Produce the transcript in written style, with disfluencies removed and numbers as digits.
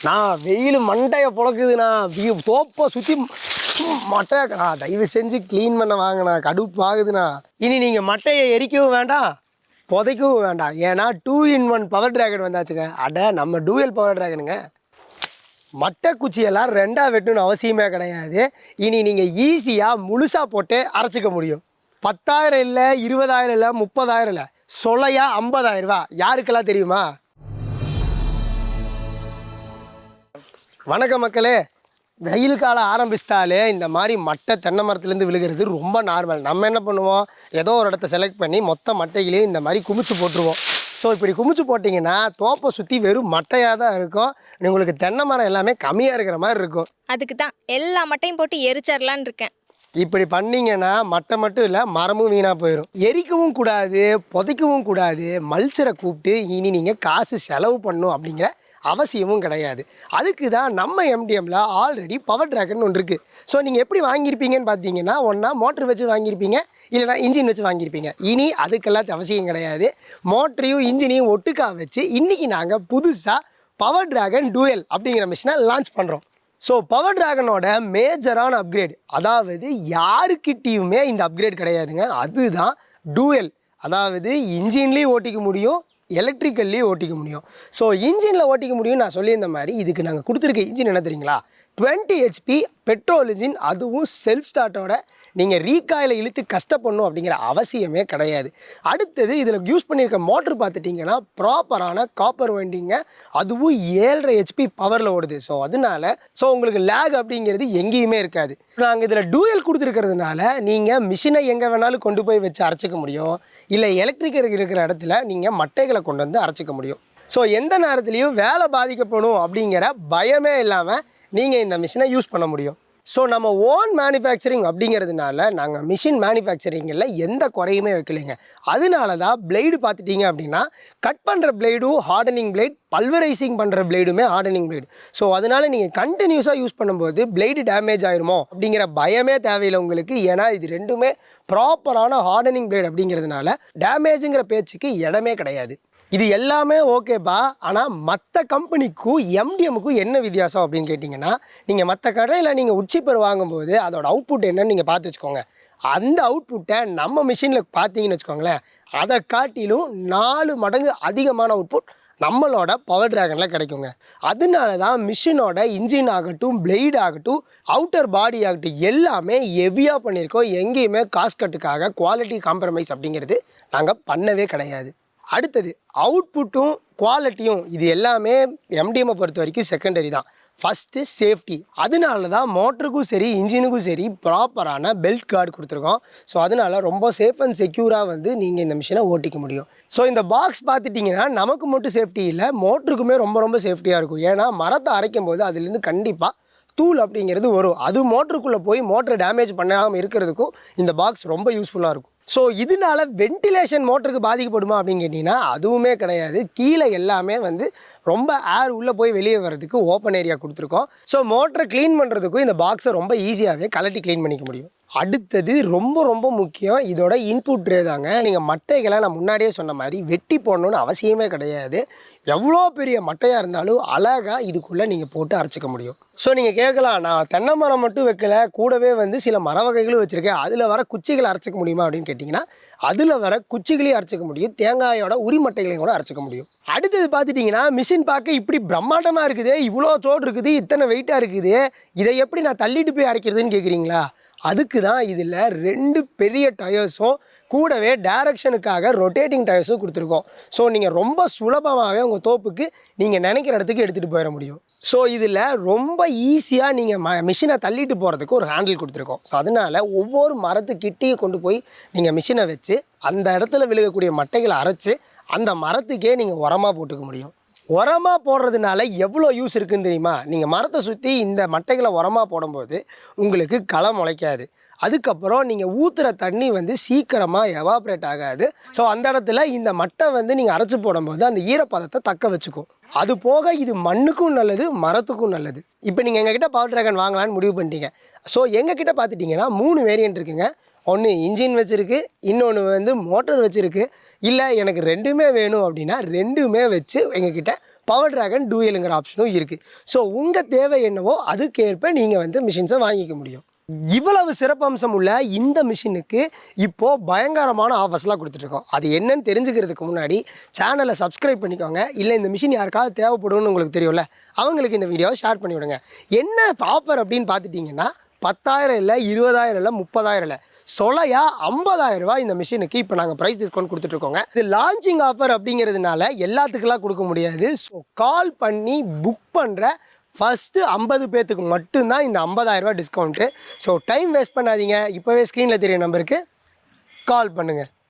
நான் வெயில் மண்டையை பொழக்குதுண்ணா தோப்பை சுற்றி மட்டையா தயவு செஞ்சு க்ளீன் பண்ண வாங்கண்ணா, கடுப்பு ஆகுதுண்ணா. இனி நீங்கள் மட்டையை எரிக்கவும் வேண்டாம், புதைக்கவும் வேண்டாம். ஏன்னா 2-in-1 பவர் டிராகன் வந்தாச்சுங்க. நம்ம டூயல் பவர் டிராகனுங்க. மட்டை குச்சியெல்லாம் ரெண்டாக வெட்டணும்னு அவசியமே கிடையாது. இனி நீங்கள் ஈஸியாக முழுசாக போட்டு அரைச்சிக்க முடியும். 10,000 இல்லை, 20,000 இல்லை, 30,000 இல்லை, சொல்லையா 50,000 ரூபா. யாருக்கெல்லாம் தெரியுமா? வணக்கம் மக்களே. வெயில் காலம் ஆரம்பிச்சிட்டாலே இந்த மாதிரி மட்டை தென்னை மரத்துலேருந்து விழுகிறது ரொம்ப நார்மல். நம்ம என்ன பண்ணுவோம், ஏதோ ஒரு இடத்த செலக்ட் பண்ணி மொத்த மட்டைகளையும் இந்த மாதிரி குமிச்சு போட்டுருவோம். ஸோ இப்படி குமிச்சு போட்டிங்கன்னா தோப்பை சுற்றி வெறும் மட்டையாக தான் இருக்கும். உங்களுக்கு தென்னை மரம் எல்லாமே கம்மியாக இருக்கிற மாதிரி இருக்கும். அதுக்கு தான் எல்லா மட்டையும் போட்டு எரிச்சிடலான்னு இருக்கேன். இப்படி பண்ணிங்கன்னா மட்டை மட்டும் இல்லை, மரமும் வீணாக போயிடும். எரிக்கவும் கூடாது, புதைக்கவும் கூடாது. மல்ச்சரை கூப்பிட்டு இனி நீங்கள் காசு செலவு பண்ணணும் அப்படிங்கிற அவசியமும் கிடையாது. அதுக்கு தான் நம்ம எம்டிஎம்மில் ஆல்ரெடி பவர் டிராகன் ஒன்று இருக்குது. ஸோ நீங்கள் எப்படி வாங்கியிருப்பீங்கன்னு பார்த்தீங்கன்னா, ஒன்றா மோட்ரு வச்சு வாங்கியிருப்பீங்க, இல்லைனா இன்ஜின் வச்சு வாங்கியிருப்பீங்க. இனி அதுக்கெல்லாம் அவசியம் கிடையாது. மோட்டரையும் இன்ஜினையும் ஒட்டுக்கா வச்சு இன்றைக்கி நாங்கள் புதுசாக பவர் டிராகன் டூயல் அப்படிங்கிற மிஷினை லான்ச் பண்ணுறோம். ஸோ பவர் டிராகனோட மேஜரான அப்கிரேட், அதாவது யாருக்கிட்டேயுமே இந்த அப்கிரேட் கிடையாதுங்க. அதுதான் டூயல். அதாவது இன்ஜின்லேயும் ஓட்டிக்க முடியும், எலக்ட்ரிக்கல்லையும் ஓட்டிக்க முடியும். ஸோ இன்ஜினில் ஓட்டிக்க முடியும் நான் சொல்லியிருந்த மாதிரி இதுக்கு நாங்கள் கொடுத்துருக்க இன்ஜின் என்ன தெரியுங்களா, 20 HP பெட்ரோல் இன்ஜின். அதுவும் செல்ஃப் ஸ்டார்ட்டோட. நீங்கள் ரீகாயில் இழுத்து கஷ்டப்படணும் அப்படிங்கிற அவசியமே கிடையாது. அடுத்தது இதில் யூஸ் பண்ணியிருக்க மோட்ரு பார்த்துட்டிங்கன்னா ப்ராப்பரான காப்பர் வைண்டிங்க, அதுவும் 7.5 HP பவரில் ஓடுது. ஸோ உங்களுக்கு லேக் அப்படிங்கிறது எங்கேயுமே இருக்காது. நாங்கள் இதில் டூயல் கொடுத்துருக்கிறதுனால நீங்கள் மிஷினை எங்கே வேணாலும் கொண்டு போய் வச்சு அரைச்சிக்க முடியும், இல்லை எலக்ட்ரிக்கல் இருக்கிற இடத்துல நீங்கள் மட்டைகளை கொண்டு வந்து அரைச்சிக்க முடியும். ஸோ எந்த நேரத்துலையும் வேலை பாதிக்கப்படும் அப்படிங்கிற பயமே இல்லாமல் நீங்கள் இந்த மிஷினை யூஸ் பண்ண முடியும். ஸோ நம்ம ஓன் மேனுஃபேக்சரிங் அப்படிங்கிறதுனால நாங்கள் மிஷின் மேனுஃபேக்சரிங்கில் எந்த குறையுமே வைக்கலைங்க. அதனால தான் பிளேடு பார்த்துட்டிங்க அப்படின்னா கட் பண்ணுற பிளேடும் ஹார்டனிங் பிளேட், பல்வரைசிங் பண்ணுற பிளேடுமே ஹார்டனிங் பிளேடு. ஸோ அதனால் நீங்கள் கண்டினியூஸாக யூஸ் பண்ணும்போது பிளேடு டேமேஜ் ஆயிருமோ அப்படிங்கிற பயமே தேவையில்லை உங்களுக்கு. ஏன்னா இது ரெண்டுமே ப்ராப்பரான ஹார்டனிங் பிளேடு அப்படிங்கிறதுனால டேமேஜுங்கிற பேச்சுக்கு இடமே கிடையாது. இது எல்லாமே ஓகேப்பா. ஆனால் மற்ற கம்பெனிக்கும் எம்டிஎம்முக்கும் என்ன வித்தியாசம் அப்படின்னு கேட்டிங்கன்னா, நீங்கள் மற்ற கடையில் நீங்கள் உச்சிப்பர் வாங்கும்போது அதோட அவுட்புட் என்னன்னு நீங்கள் பார்த்து வச்சுக்கோங்க. அந்த அவுட்புட்டை நம்ம மிஷினில் பார்த்தீங்கன்னு வச்சுக்கோங்களேன், அதை காட்டிலும் 4 மடங்கு அதிகமான அவுட்புட் நம்மளோட பவர் டிராகனில் கிடைக்குங்க. அதனால தான் மிஷினோட இன்ஜின் ஆகட்டும், பிளேட் ஆகட்டும், அவுட்டர் பாடி ஆகட்டும் எல்லாமே ஹெவியாக பண்ணியிருக்கோம். எங்கேயுமே காஸ்ட் கட்டுக்காக குவாலிட்டி காம்ப்ரமைஸ் அப்படிங்கிறது நாங்கள் பண்ணவே கிடையாது. அடுத்தது அவுட்புட்டும் குவாலிட்டியும், இது எல்லாமே எம்டிஎம்மை பொறுத்த வரைக்கும் செகண்டரி தான். First safety. அதனால தான் மோட்டருக்கும் சரி இன்ஜினுக்கும் சரி ப்ராப்பரான பெல்ட் கார்டு கொடுத்துருக்கோம். ஸோ அதனால ரொம்ப சேஃப் அண்ட் செக்யூராக நீங்கள் இந்த மிஷினை ஓட்டிக்க முடியும். ஸோ இந்த பாக்ஸ் பார்த்துட்டிங்கன்னா நமக்கு மட்டும் சேஃப்டி இல்லை, மோட்டருக்குமே ரொம்ப சேஃப்டியாக இருக்கும். ஏன்னா மரத்தை அரைக்கும் போது அதுலேருந்து கண்டிப்பாக தூள் அப்படிங்கிறது வரும். அது மோட்டருக்குள்ளே போய் மோட்டரை டேமேஜ் பண்ணாமல் இருக்கிறதுக்கும் இந்த பாக்ஸ் ரொம்ப யூஸ்ஃபுல்லாக இருக்கும். ஸோ இதனால வென்டிலேஷன் மோட்டருக்கு பாதிக்கப்படுமா அப்படின்னு கேட்டிங்கன்னா அதுவுமே கிடையாது. கீழே எல்லாமே ரொம்ப ஏர் உள்ளே போய் வெளியே வர்றதுக்கு ஓப்பன் ஏரியா கொடுத்துருக்கோம். ஸோ மோட்டரை க்ளீன் பண்ணுறதுக்கும் இந்த பாக்ஸை ரொம்ப ஈஸியாகவே கலட்டி க்ளீன் பண்ணிக்க முடியும். அடுத்தது ரொம்ப முக்கியம், இதோட இன்புட் ட்ரே தாங்க. நீங்கள் மட்டைகளை நான் முன்னாடியே சொன்ன மாதிரி வெட்டி போடணுன்னு அவசியமே கிடையாது. எவ்வளோ பெரிய மட்டையாக இருந்தாலும் அழகாக இதுக்குள்ளே நீங்கள் போட்டு அரைச்சிக்க முடியும். ஸோ நீங்கள் கேட்கலாம், நான் தென்னை மரம் மட்டும் வைக்கல, கூடவே சில மர வகைகளும் வச்சுருக்கேன், அதில் வர குச்சிகளை அரைச்சிக்க முடியுமா அப்படின்னு கேட்டிங்கன்னா அதில் வர குச்சிகளையும் அரைச்சிக்க முடியும், தேங்காயோட உரிமட்டைகளையும் கூட அரைச்சிக்க முடியும். அடுத்தது பார்த்துட்டிங்கன்னா மிஷின் பார்க்க இப்படி பிரம்மாண்டமாக இருக்குது, இவ்வளோ சோடு இருக்குது, இத்தனை வெயிட்டாக இருக்குது, இதை எப்படி நான் தள்ளிட்டு போய் அரைக்கிறதுன்னு கேட்குறீங்களா? அதுக்கு தான் இதில் 2 பெரிய டயர்ஸும் கூடவே டைரக்ஷனுக்காக ரொட்டேட்டிங் டயர்ஸும் கொடுத்துருக்கோம். ஸோ நீங்கள் ரொம்ப சுலபமாகவே உங்கள் தோப்புக்கு நீங்கள் நினைக்கிற இடத்துக்கு எடுத்துகிட்டு போயிட முடியும். ஸோ இதில் ரொம்ப ஈஸியாக நீங்கள் மிஷினை தள்ளிட்டு போகிறதுக்கு ஒரு ஹேண்டில் கொடுத்துருக்கோம். ஸோ அதனால் ஒவ்வொரு மரத்துக்கிட்டேயும் கொண்டு போய் நீங்கள் மிஷினை வச்சு அந்த இடத்துல விழுகக்கூடிய மட்டைகளை அரைச்சி அந்த மரத்துக்கே நீங்கள் உரமாக போட்டுக்க முடியும். உரமாக போடுறதுனால எவ்வளோ யூஸ் இருக்குதுன்னு தெரியுமா? நீங்கள் மரத்தை சுற்றி இந்த மட்டைகளை உரமாக போடும்போது உங்களுக்கு களை முளைக்காது. அதுக்கப்புறம் நீங்கள் ஊற்றுற தண்ணி சீக்கிரமாக எவாப்ரேட் ஆகாது. ஸோ அந்த இடத்துல இந்த மட்டை நீங்கள் அரைச்சி போடும்போது அந்த ஈரப்பதத்தை தக்க வச்சுக்கும். அது போக இது மண்ணுக்கும் நல்லது, மரத்துக்கும் நல்லது. இப்போ நீங்கள் எங்ககிட்ட பவர் டிராகன் வாங்கலான்னு முடிவு பண்ணிட்டீங்க. ஸோ எங்ககிட்ட பார்த்துட்டிங்கன்னா 3 வேரியன்ட் இருக்குங்க. ஒன்று இன்ஜின் வச்சுருக்கு, இன்னொன்று மோட்டர் வச்சுருக்கு, இல்லை எனக்கு ரெண்டுமே வேணும் அப்படின்னா ரெண்டுமே வச்சு எங்ககிட்ட பவர் டிராகன் டூயலுங்கிற ஆப்ஷனும் இருக்குது. ஸோ உங்கள் தேவை என்னவோ அதுக்கேற்ப நீங்கள் வந்து மிஷின்ஸை வாங்கிக்க முடியும். இவ்வளவு சிறப்பம்சம் உள்ள இந்த மிஷினுக்கு இப்போது பயங்கரமான ஆஃபர்ஸ்லாம் கொடுத்துட்ருக்கோம். அது என்னன்னு தெரிஞ்சுக்கிறதுக்கு முன்னாடி சேனலை சப்ஸ்கிரைப் பண்ணிக்கோங்க. இல்லை இந்த மிஷின் யாருக்காவது தேவைப்படும்னு உங்களுக்கு தெரியும்ல, அவங்களுக்கு இந்த வீடியோவை ஷேர் பண்ணி விடுங்க. என்ன ஆஃபர் அப்படின்னு பார்த்துட்டிங்கன்னா 10,000 இல்லை, 20,000 இல்லை, 30,000 இல்லை, சொலையா 50,000 ரூபாய் இந்த மிஷினுக்கு இப்போ நாங்கள் ப்ரைஸ் டிஸ்கவுண்ட் கொடுத்துட்ருக்கோங்க. இது லான்ச்சிங் ஆஃபர் அப்படிங்கிறதுனால எல்லாத்துக்கெல்லாம் கொடுக்க முடியாது. ஸோ கால் பண்ணி புக் பண்ணுற ஃபஸ்ட்டு 50 பேர்த்துக்கு மட்டும்தான் இந்த 50,000 ரூபாய் டிஸ்கவுண்ட்டு. ஸோ டைம் வேஸ்ட் பண்ணாதீங்க, இப்போவே ஸ்க்ரீனில் தெரிய நம்பருக்கு கால் பண்ணுங்கள்.